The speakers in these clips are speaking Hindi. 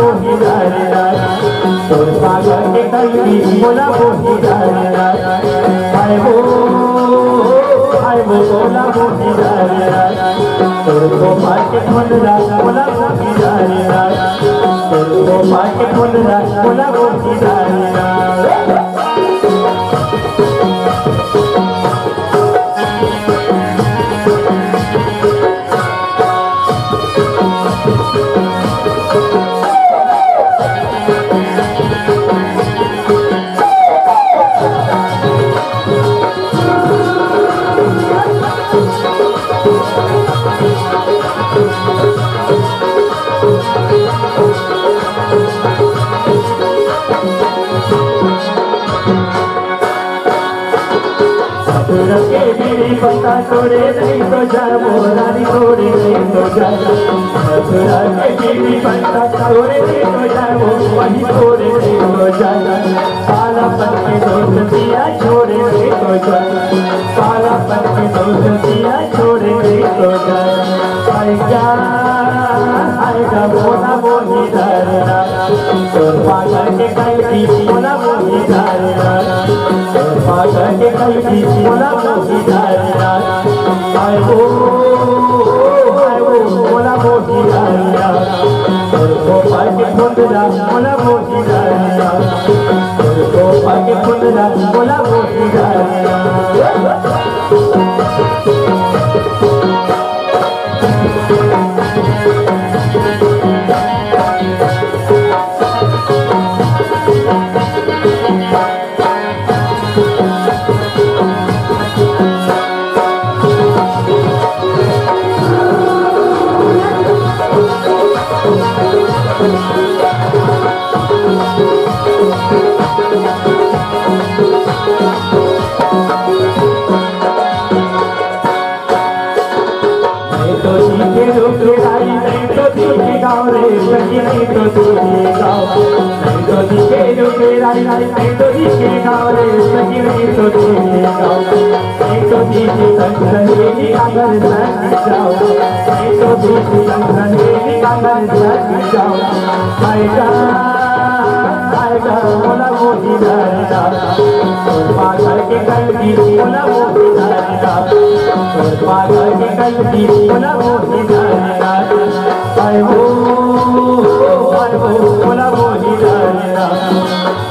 मोही दारा तोर पागल के कलकी बोला मोही दारा हाय वो बोला मोही दारा तोर को पाके खोलना बोला मोही दारा तोर को पाके खोलना बोला मोही दारा रखे मेरी पता छोड़े नहीं तो जा मोरारी छोड़े नहीं तो जा रखे मेरी पता छोड़े नहीं तो जा वही छोड़े नहीं तो जा काला पन के दोस्तियाँ छोड़े नहीं तो जा काला पन के दोस्तियाँ छोड़े नहीं तो जा आएगा बोला मोही दारा तोर पागल के कलकी बोला मोही दारा तोर पागल के कलकी बोला मोही दारा आए वो बोला मोही दारा तोर को पाके खोलना बोला मोही दारा तोर को पाके खोलना बोला मोही दारा गाँव रे नहीं तो तुझे गाँव नहीं तो दिखे जो तेरा नहीं तो दिखे गाँव रे नहीं तो तुझे गाँव नहीं तो दिखे संगनी कागर लग जाओ नहीं तो दिखे संगनी कागर लग जाओ आएगा बोला मोही दारा तोर पागल के कलकी बोला मोही दारा तोर पागल के कलकी बोला मोही दारा आए वो बोला मोही दारा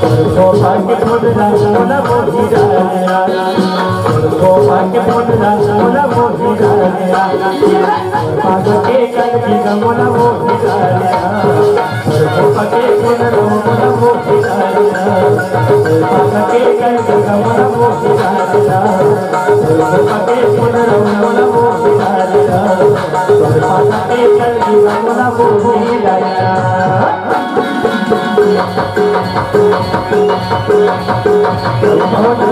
तोर को पाके खोलना बोला मोही दारा तोर को पाके खोलना बोला मोही दारा पागल के कलकी बोला मोही दारा तोर को पाके खोलना बोला मोही दारा पागल के कलकी बोला मोही दारा तोर को पाके खोलना बोला मोही दारा तोर पागल के कलकी बोला मोही दारा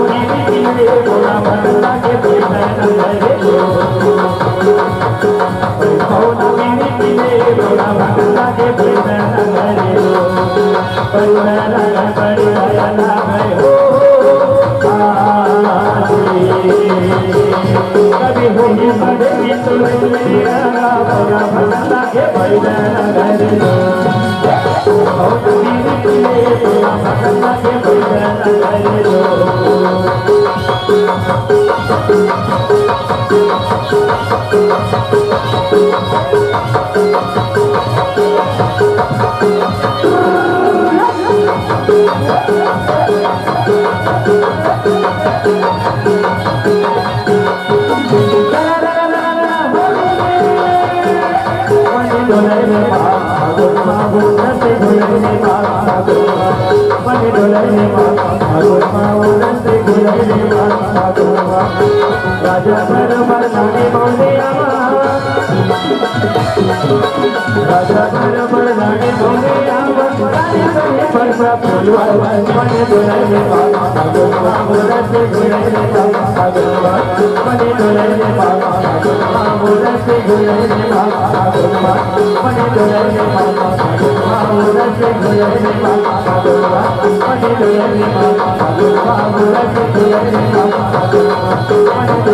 बोला भरना के बोला भरना के कभी होगी बड़े तो बोला भरना के बोला भरना के राजा बरबर नाने बोले राजा बरबर नाने बोले मने दुलने बाबा बोलते गुलने बाबा मने दुलने बाबा बोलते गुलने बाबा मने दुलने बाबा बोलते गुलने बाबा मने दुलने बाबा बोलते गुलने बाबा